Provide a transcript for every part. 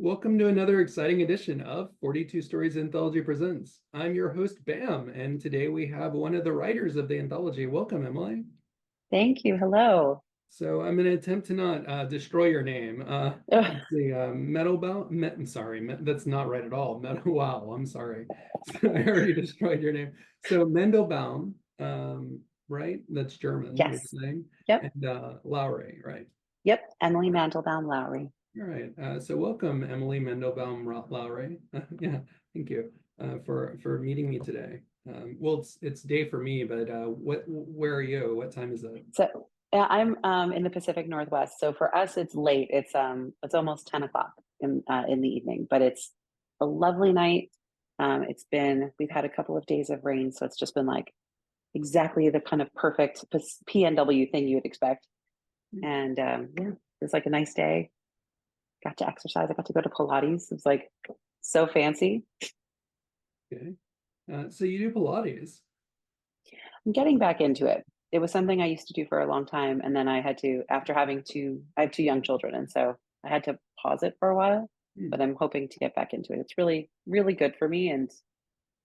Welcome to another exciting edition of 42 Stories Anthology Presents. I'm your host, Bam, and today we have one of the writers of the anthology. Welcome, Emily. Thank you. Hello. So I'm going to attempt to not destroy your name. Ugh, Let's see, I'm sorry, that's not right at all. Wow, I'm sorry. I already destroyed your name. So Mendelbaum, right? That's German, you're yes. saying, Yep. and Lowry, right? Yep. Emily Mandelbaum Lowry. All right. So welcome, Emily Mandelbaum Lowry. Yeah, thank you for meeting me today. Well, it's day for me, but where are you? What time is it? So I'm in the Pacific Northwest. So for us, it's late. It's almost 10 o'clock in the evening, but it's a lovely night. We've had a couple of days of rain, so it's just been like exactly the kind of perfect PNW thing you would expect. And yeah, it's like a nice day. Got to exercise. I got to go to Pilates. It was like so fancy. Okay. So you do Pilates. I'm getting back into it. It was something I used to do for a long time, and then I have two young children, and so I had to pause it for a while. Hmm. But I'm hoping to get back into it. It's really, really good for me, and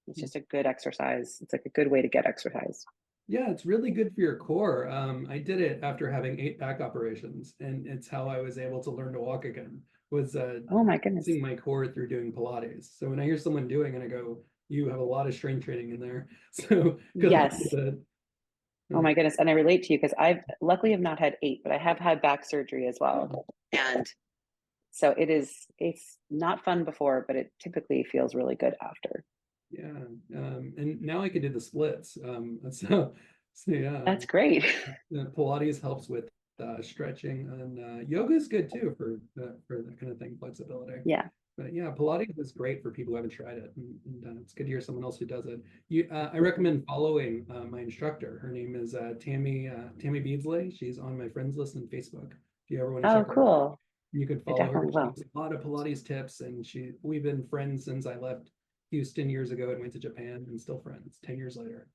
it's just a good exercise. It's like a good way to get exercise. Yeah, it's really good for your core. I did it after having 8 back operations, and it's how I was able to learn to walk again, was Oh my goodness. using my core through doing Pilates. So when I hear someone doing it, I go, you have a lot of strength training in there. So good luck with Yes. it. Oh Uh, my goodness. And I relate to you because I've luckily have not had eight, but I have had back surgery as well. And so it's not fun before, but it typically feels really good after. Yeah, and now I can do the splits. So yeah, That's great. Pilates helps with stretching, and yoga is good too for that kind of thing, flexibility. Yeah. But yeah, Pilates is great for people who haven't tried it, and it's good to hear someone else who does it. I recommend following my instructor. Her name is Tammy Beardsley. She's on my friends list on Facebook. If you ever want to Oh, check her out, cool. you could I follow her. definitely She will. gives a lot of Pilates tips, and we've been friends since I left Houston years ago and went to Japan, and still friends 10 years later.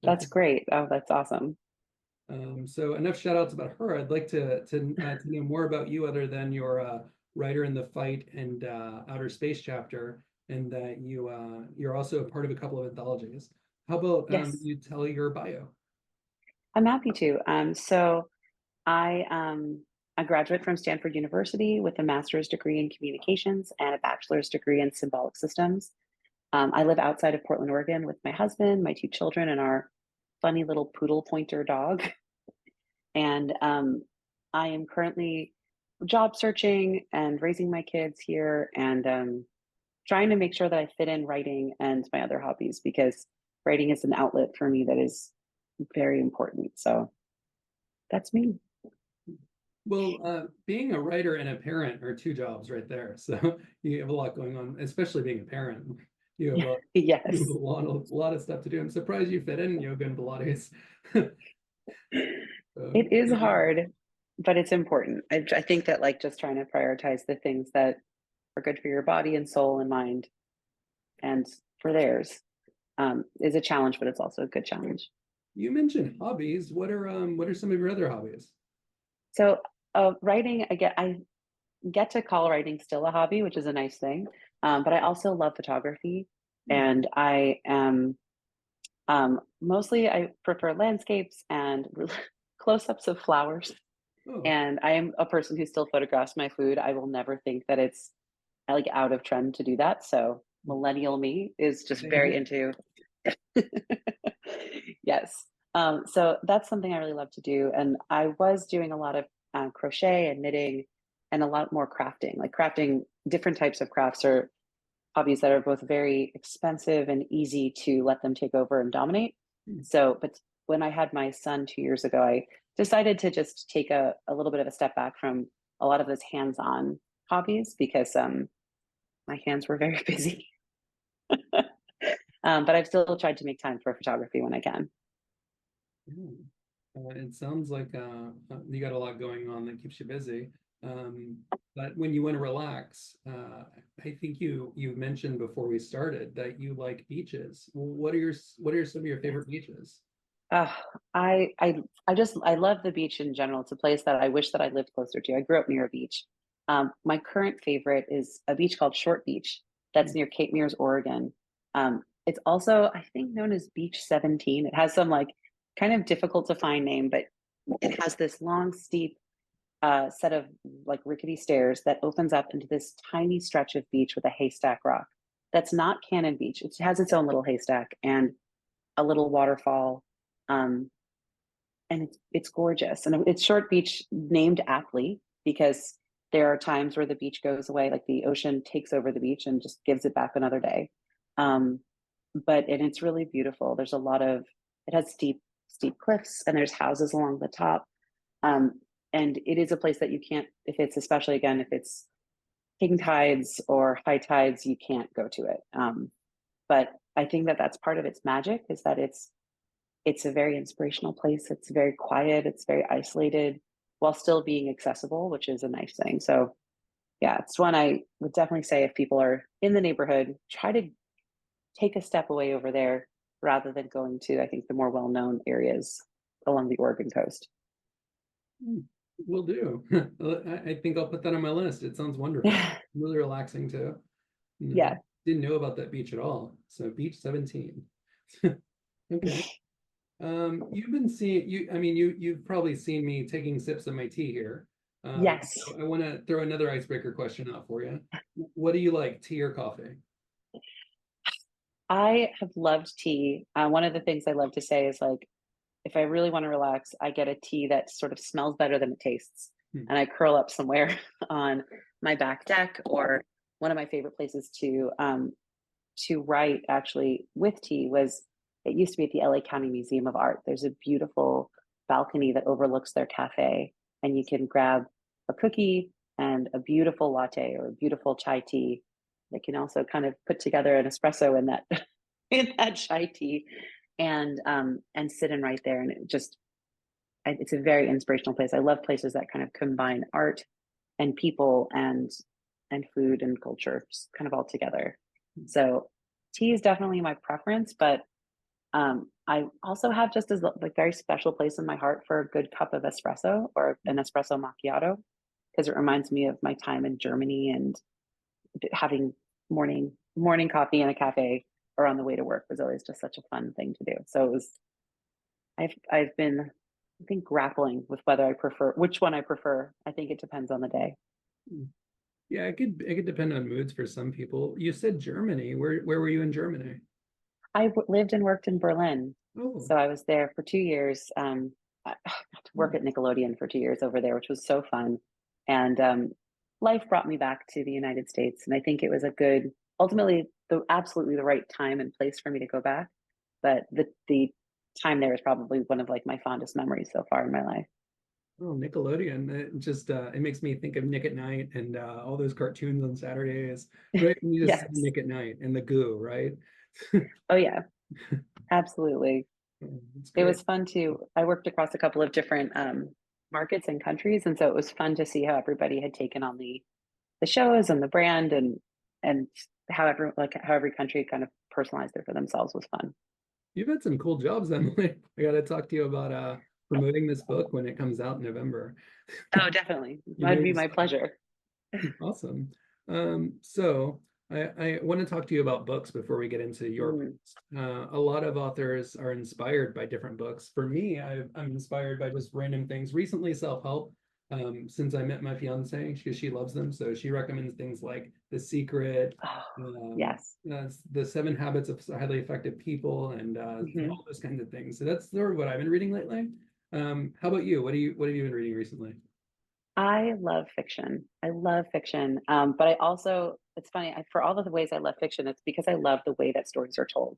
That's great. Oh, that's awesome. So enough shout outs about her. I'd like to know more about you other than your writer in the Fight and Outer Space chapter, and that you're also a part of a couple of anthologies. How about Yes, you tell your bio? I'm happy to. So I am a graduate from Stanford University with a master's degree in communications and a bachelor's degree in symbolic systems. I live outside of Portland, Oregon with my husband, my two children, and our funny little poodle pointer dog. And I am currently job searching and raising my kids here and trying to make sure that I fit in writing and my other hobbies because writing is an outlet for me that is very important. So that's me. Well, being a writer and a parent are two jobs right there. So you have a lot going on, especially being a parent. You have a, you have Yes. a lot of stuff to do. I'm surprised you fit in yoga and Pilates. It is Yeah. hard, but it's important. I think that like just trying to prioritize the things that are good for your body and soul and mind and for theirs is a challenge, but it's also a good challenge. You mentioned hobbies. What are some of your other hobbies? So writing, I get to call writing still a hobby, which is a nice thing. But I also love photography, Hmm. and I am mostly I prefer landscapes and close-ups of flowers. Oh, And I am a person who still photographs my food. I will never think that it's like out of trend to do that. So millennial me is just same very here. into yes. So that's something I really love to do. And I was doing a lot of crochet and knitting and a lot more crafting. Like crafting different types of crafts or hobbies that are both very expensive and easy to let them take over and dominate. Hmm. So, but when I had my son 2 years ago, I decided to just take a little bit of a step back from a lot of those hands-on hobbies because my hands were very busy. But I've still tried to make time for photography when I can. Yeah. It sounds like you got a lot going on that keeps you busy. But when you want to relax, I think you mentioned before we started that you like beaches. What are some of your favorite beaches? Uh, I love the beach in general. It's a place that I wish that I lived closer to. I grew up near a beach, My current favorite is a beach called Short Beach that's near Cape Mears, Oregon. It's also, I think, known as Beach 17. It has some like kind of difficult to find name, but it has this long, steep set of like rickety stairs that opens up into this tiny stretch of beach with a haystack rock. That's not Cannon Beach. It has its own little haystack and a little waterfall. Um, and it's gorgeous. And it's Short Beach named aptly because there are times where the beach goes away, like the ocean takes over the beach and just gives it back another day. Um, and it's really beautiful. There's a lot of it has steep cliffs and there's houses along the top. Um, and it is a place that you can't, if it's especially again, if it's king tides or high tides, you can't go to it. But I think that that's part of its magic is that it's a very inspirational place. It's very quiet. It's very isolated while still being accessible, which is a nice thing. So yeah, it's one I would definitely say if people are in the neighborhood, try to take a step away over there rather than going to, I think, the more well-known areas along the Oregon coast. Will do. I think I'll put that on my list. It sounds wonderful. Really relaxing too. Yeah. Didn't know about that beach at all. So Beach 17. Okay. You've been seeing I mean you've probably seen me taking sips of my tea here. Yes. So I want to throw another icebreaker question out for you. What do you like, tea or coffee? I have loved tea. One of the things I love to say is like, if I really want to relax, I get a tea that sort of smells better than it tastes. Hmm. And I curl up somewhere on my back deck, or one of my favorite places to write actually with tea was it used to be at the LA County Museum of Art. There's a beautiful balcony that overlooks their cafe, and you can grab a cookie and a beautiful latte or a beautiful chai tea. They can also kind of put together an espresso in that in that chai tea and sit and write there. And it's a very inspirational place. I love places that kind of combine art and people and food and culture just kind of all together. So tea is definitely my preference, but I also have just as like very special place in my heart for a good cup of espresso or an espresso macchiato because it reminds me of my time in Germany and having morning coffee in a cafe or on the way to work was always just such a fun thing to do. So it was I've been I think grappling with whether I prefer which one I prefer. I think it depends on the day. Yeah, it could depend on moods for some people. You said Germany. Where were you in Germany? Lived and worked in Berlin, Oh, so I was there for 2 years. I got to work at Nickelodeon for 2 years over there, which was so fun. And life brought me back to the United States, and I think it was ultimately, absolutely the right time and place for me to go back. But the time there is probably one of like my fondest memories so far in my life. oh, Nickelodeon. It makes me think of Nick at Night and all those cartoons on Saturdays. Right? And you just see Yes. Nick at Night and the goo, right? Oh yeah, absolutely. It's It great. was fun to. I worked across a couple of different markets and countries, and so it was fun to see how everybody had taken on the shows and the brand and how every country kind of personalized it for themselves was fun. You've had some cool jobs, Emily. I got to talk to you about promoting this book when it comes out in November. Oh, definitely. You know That'd be your my stuff. pleasure. Awesome. So I want to talk to you about books before we get into your Mm. picks. A lot of authors are inspired by different books. For me, I'm inspired by just random things. Recently, self-help. Since I met my fiance, she loves them, so she recommends things like The Secret, Oh, um, yes. The Seven Habits of Highly Effective People, and Hmm. all those kinds of things. So that's sort of what I've been reading lately. How about you? What have you been reading recently? I love fiction. I love fiction. But I also, it's funny, for all of the ways I love fiction, it's because I love the way that stories are told,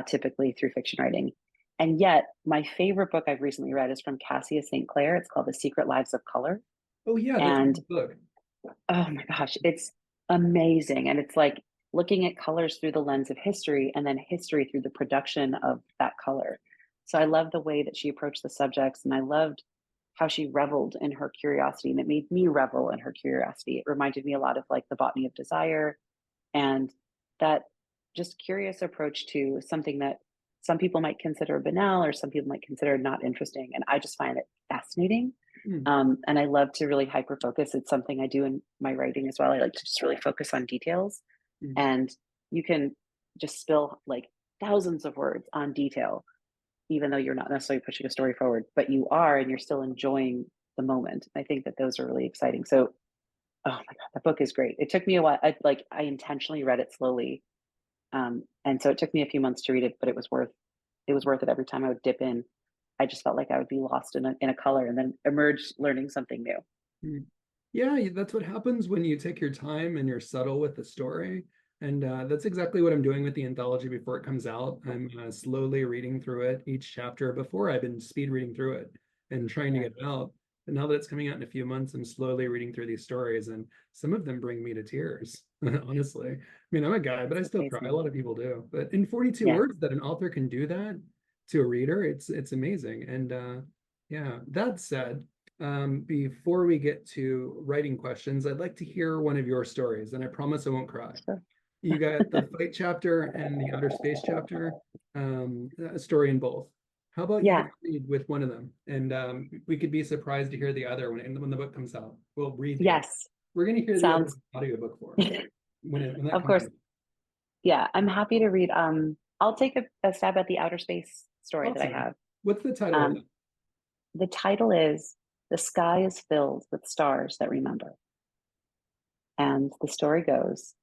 typically through fiction writing. And yet, my favorite book I've recently read is from Cassia St. Clair. It's called The Secret Lives of Color. Oh yeah, that's a And good book. oh my gosh, it's amazing. And it's like looking at colors through the lens of history and then history through the production of that color. So I love the way that she approached the subjects and I loved how she reveled in her curiosity and it made me revel in her curiosity. It reminded me a lot of like the botany of desire and that just curious approach to something that some people might consider banal or some people might consider not interesting. And I just find it fascinating. Mm, And I love to really hyper focus. It's something I do in my writing as well. I like to just really focus on details. mm, And you can just spill like thousands of words on detail, even though you're not necessarily pushing a story forward, but you are, and you're still enjoying the moment. I think that those are really exciting. So, oh my God, that book is great. It took me a while. I intentionally read it slowly. And so it took me a few months to read it, but it was worth it every time I would dip in. I just felt like I would be lost in a color and then emerge learning something new. mm. Yeah, that's what happens when you take your time and you're subtle with the story. And that's exactly what I'm doing with the anthology before it comes out. I'm slowly reading through it each chapter. Before, I've been speed reading through it and trying to Sure. get it out. But now that it's coming out in a few months, I'm slowly reading through these stories, and some of them bring me to tears, honestly. I mean, I'm a guy, but I That's still cry. A amazing. lot of people do. But in 42 Yeah. words, that an author can do that to a reader, it's amazing. And yeah, that said, before we get to writing questions, I'd like to hear one of your stories, and I promise I won't cry. Sure. You got the fight chapter and the outer space chapter, a story in both. How about you Yeah. get lead with one of them, and we could be surprised to hear the other when the book comes out. We'll read the other. Yes. We're going to hear the other Sounds, audiobook for when that of comes course. out. Yeah. I'm happy to read. I'll take a stab at the outer space story that I Awesome. have. What's the title of Um, that? the title is The Sky is Filled with Stars That Remember. And the story goes,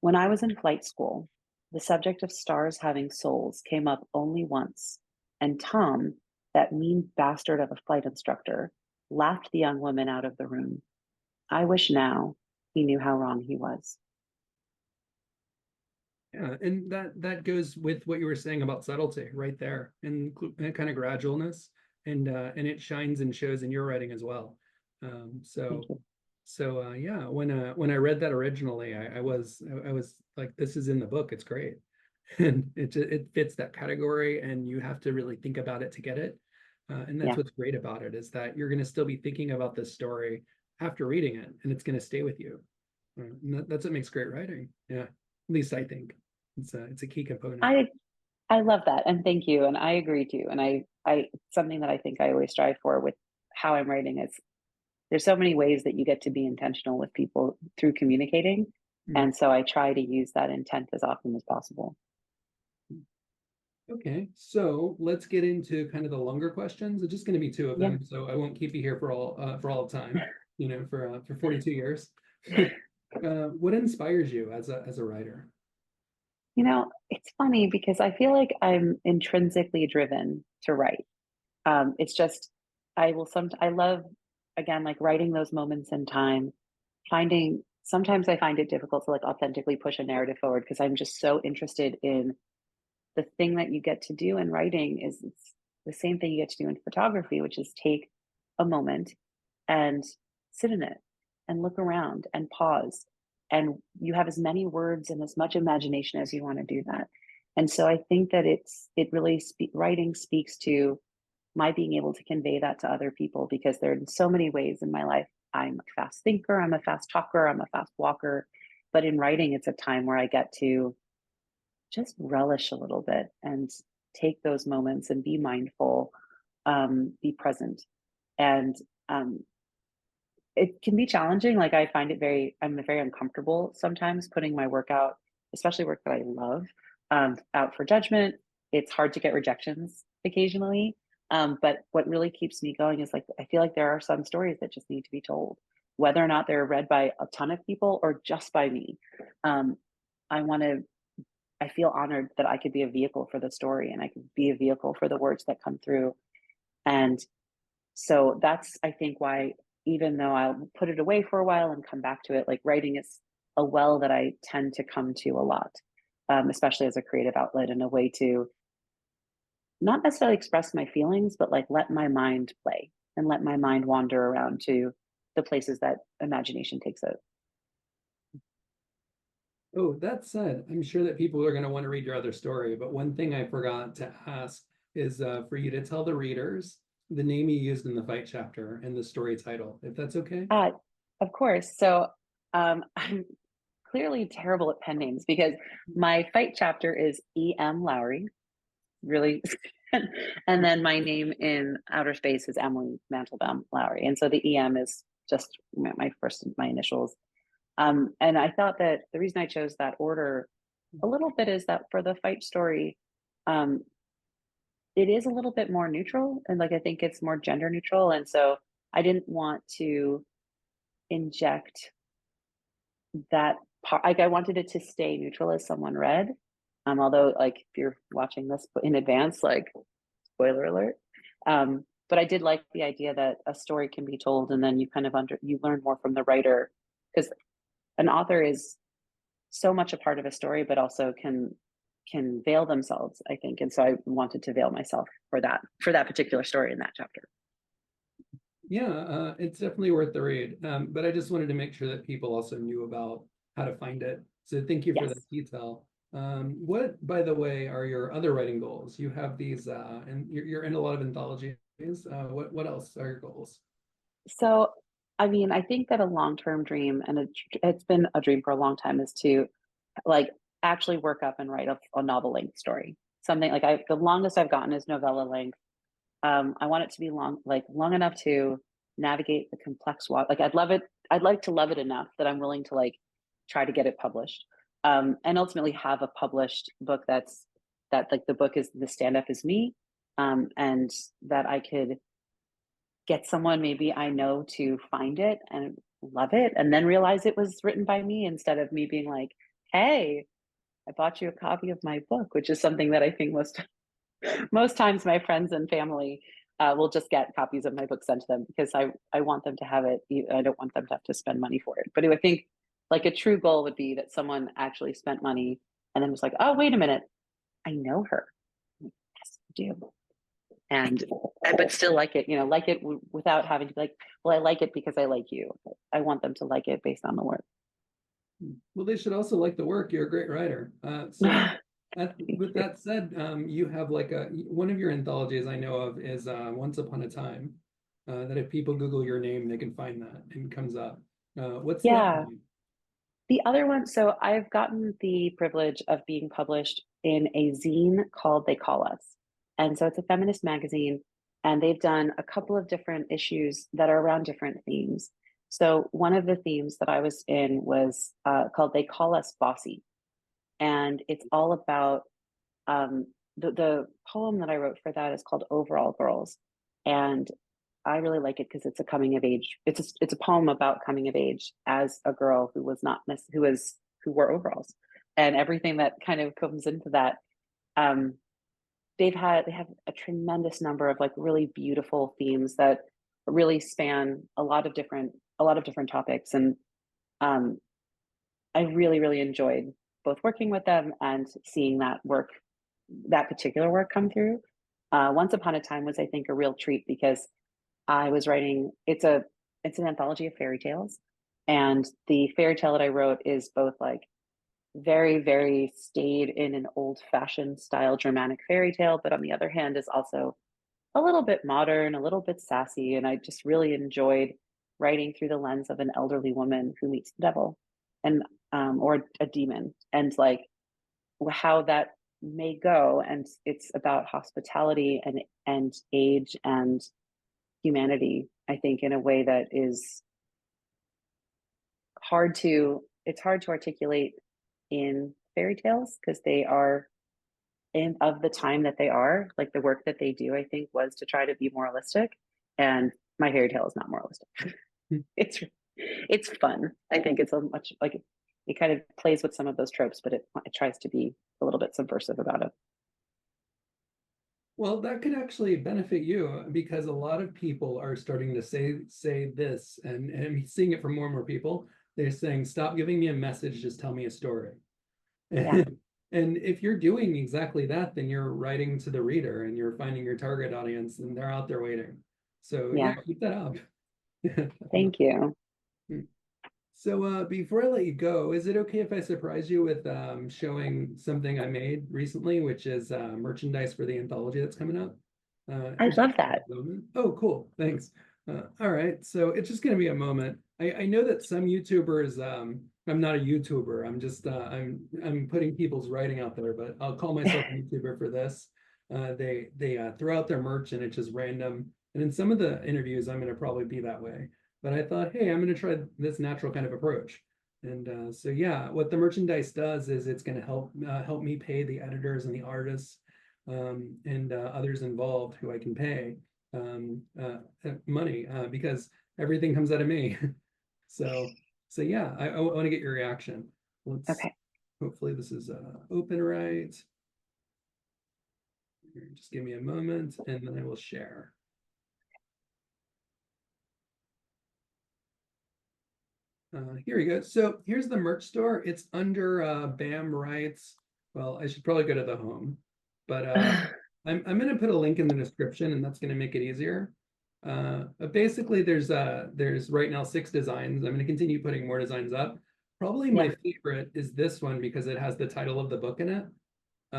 when I was in flight school, the subject of stars having souls came up only once, and Tom, that mean bastard of a flight instructor, laughed the young woman out of the room. I wish now he knew how wrong he was. Yeah, and that goes with what you were saying about subtlety right there, and kind of gradualness, and it shines and shows in your writing as well. Um, Thank so you. yeah, when I read that originally, I was like, this is in the book, it's great, and it fits that category, and you have to really think about it to get it, and that's Yeah. what's great about it is that you're going to still be thinking about this story after reading it, and it's going to stay with you. And that's what makes great writing. Yeah, at least I think it's a key component. I I love that. And thank you. And I agree too. And I something that I think I always strive for with how I'm writing is there's so many ways that you get to be intentional with people through communicating. Mm. And so I try to use that intent as often as possible. Okay, so let's get into kind of the longer questions. It's just going to be two of Yeah. them, so I won't keep you here for all the time. For 42 years. What inspires you as a writer? It's funny because I feel like I'm intrinsically driven to write. It's just I love again like writing those moments in time, finding sometimes I find it difficult to like authentically push a narrative forward because I'm just so interested in the thing that you get to do in writing is it's the same thing you get to do in photography, which is take a moment and sit in it and look around and pause. And you have as many words and as much imagination as you want to do that. And so I think that it really writing speaks to my being able to convey that to other people because there are so many ways in my life. I'm a fast thinker, I'm a fast talker, I'm a fast walker. But in writing, it's a time where I get to just relish a little bit and take those moments and be mindful, be present. And um, it can be challenging. Like I find I'm very uncomfortable sometimes putting my work out, especially work that I love, out for judgment. It's hard to get rejections occasionally. But what really keeps me going is like, I feel like there are some stories that just need to be told, whether or not they're read by a ton of people or just by me. Um, I want to I feel honored that I could be a vehicle for the story and I could be a vehicle for the words that come through. And so that's, I think, why, even though I'll put it away for a while and come back to it, like writing is a well that I tend to come to a lot, especially as a creative outlet and a way to not necessarily express my feelings, but like let my mind play and let my mind wander around to the places that imagination takes it. Oh, that said, I'm sure that people are going to want to read your other story, but one thing I forgot to ask is for you to tell the readers the name you used in the fight chapter and the story title, if that's okay. Uh, of course. So I'm clearly terrible at pen names because my fight chapter is E.M. Lowry. Really, And then my name in outer space is Emily Mandelbaum Lowry. And so the EM is just my initials. And I thought that the reason I chose that order a little bit is that for the fight story, um, it is a little bit more neutral, and like I think it's more gender neutral. And so I didn't want to inject that part. Like I wanted it to stay neutral as someone read. Although like if you're watching this in advance, like spoiler alert. But I did like the idea that a story can be told and then you kind of you learn more from the writer, because an author is so much a part of a story, but also can veil themselves, I think. And so I wanted to veil myself for that particular story in that chapter. Yeah, it's definitely worth the read. But I just wanted to make sure that people also knew about how to find it. So thank you for Yes. that detail. What, by the way, are your other writing goals? You have these, and you're in a lot of anthologies. What else are your goals? So, I mean, I think that a long-term dream, and it's been a dream for a long time, is to like actually work up and write a novel length story. Something like the longest I've gotten is novella length. I want it to be long enough to navigate the complex water. Like I'd love it. I'd like to love it enough that I'm willing to like try to get it published, and ultimately have a published book that like the book is the stand up is me, and that I could get someone maybe I know to find it and love it, and then realize it was written by me instead of me being like, "Hey, I bought you a copy of my book," which is something that I think most times my friends and family will just get copies of my book sent to them because I want them to have it. I don't want them to have to spend money for it. But I think like a true goal would be that someone actually spent money and then was like, oh, wait a minute, I know her. Yes, I do. And but still like it, like it without having to be like, well, I like it because I like you. I want them to like it based on the work. Well, they should also like the work. You're a great writer. With that said, you have like one of your anthologies I know of is Once Upon a Time. That if people Google your name, they can find that and it comes up. What's the other Yeah. one? The other one, so I've gotten the privilege of being published in a zine called They Call Us. And so it's a feminist magazine, and they've done a couple of different issues that are around different themes. So one of the themes that I was in was called They Call Us Bossy. And it's all about the poem that I wrote for that is called Overall Girls. And I really like it because it's a coming of age. It's a poem about coming of age as a girl who was not who wore overalls, and everything that kind of comes into that. Um, they have a tremendous number of like really beautiful themes that really span a lot of different topics, and um, I really enjoyed both working with them and seeing that particular work come through. Once Upon a Time was, I think, a real treat because I was writing, it's an anthology of fairy tales. And the fairy tale that I wrote is both like very staid in an old fashioned style Germanic fairy tale, but on the other hand is also a little bit modern, a little bit sassy. And I just really enjoyed writing through the lens of an elderly woman who meets the devil and or a demon, and like how that may go. And it's about hospitality and age and humanity, I think, in a way that is hard to articulate in fairy tales because they are in of the time that they are. Like the work that they do, I think, was to try to be moralistic, and my fairy tale is not moralistic. It's fun. I think it's a much like it kind of plays with some of those tropes, but it tries to be a little bit subversive about it. Well, that could actually benefit you because a lot of people are starting to say this, and I'm seeing it from more and more people. They're saying, "Stop giving me a message, just tell me a story." Yeah. And if you're doing exactly that, then you're writing to the reader and you're finding your target audience, and they're out there waiting. So yeah, Yeah. keep that up. Thank you. So before I let you go, is it okay if I surprise you with showing something I made recently, which is merchandise for the anthology that's coming up? I love that. Oh, cool. Thanks. All right. So it's just going to be a moment. I know that some YouTubers, I'm not a YouTuber. I'm just I'm putting people's writing out there, but I'll call myself a YouTuber for this. They throw out their merch and it's just random. And in some of the interviews, I'm going to probably be that way. But I thought, hey, I'm going to try this natural kind of approach. And so yeah, what the merchandise does is it's going to help me pay the editors and the artists and others involved who I can pay money because everything comes out of me. So yeah, I want to get your reaction. Let's Okay. hopefully this is open right. Just give me a moment and then I will share. Here we go. So here's the merch store. It's under BAMwrites. Well, I should probably go to the home, but I'm going to put a link in the description, and that's going to make it easier. But basically, there's right now 6 designs. I'm going to continue putting more designs up. Probably my Yeah. favorite is this one because it has the title of the book in it.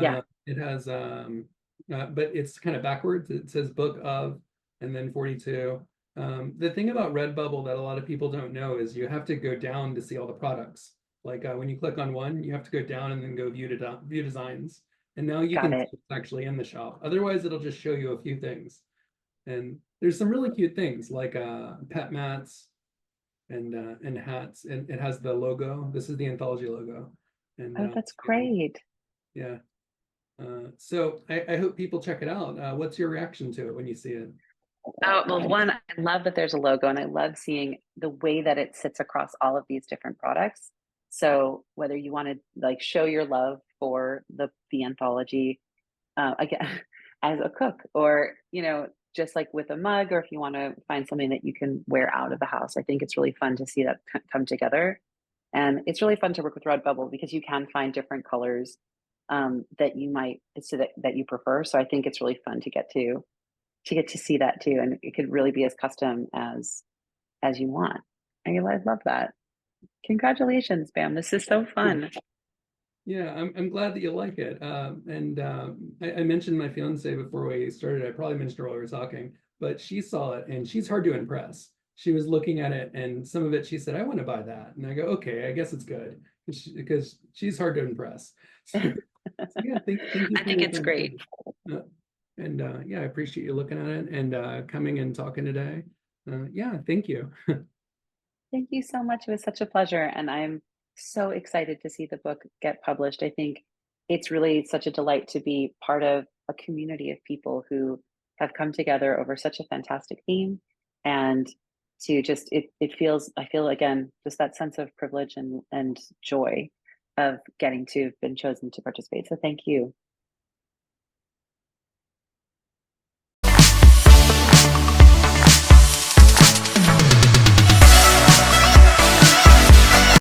Yeah. It has, but it's kind of backwards. It says book of, and then 42. The thing about Redbubble that a lot of people don't know is you have to go down to see all the products. Like when you click on one, you have to go down and then go view designs. And now you Got can see it. what's actually in the shop. Otherwise, it'll just show you a few things. And there's some really cute things like pet mats and hats. And it has the logo. This is the anthology logo. And Oh, that's great. yeah. So I hope people check it out. What's your reaction to it when you see it? Oh, well, one, I love that there's a logo and I love seeing the way that it sits across all of these different products. So whether you want to like show your love for the anthology, again, as a cook, or just like with a mug, or if you want to find something that you can wear out of the house, I think it's really fun to see that come together. And it's really fun to work with Redbubble because you can find different colors that you might so that you prefer. So I think it's really fun to get to see that too, and it could really be as custom as you want. I love that. Congratulations, Bam. This is so fun. Yeah, I'm glad that you like it. And I mentioned my fiance before we started. I probably mentioned her while we were talking, but she saw it and she's hard to impress. She was looking at it and some of it she said, I want to buy that. And I go, okay, I guess it's good because she's hard to impress. So yeah, thank you I for think your it's time. great. And yeah, I appreciate you looking at it and coming and talking today. Yeah, thank you. Thank you so much. It was such a pleasure. And I'm so excited to see the book get published. I think it's really such a delight to be part of a community of people who have come together over such a fantastic theme. And to just, it feels, I feel again, just that sense of privilege and joy of getting to have been chosen to participate. So thank you.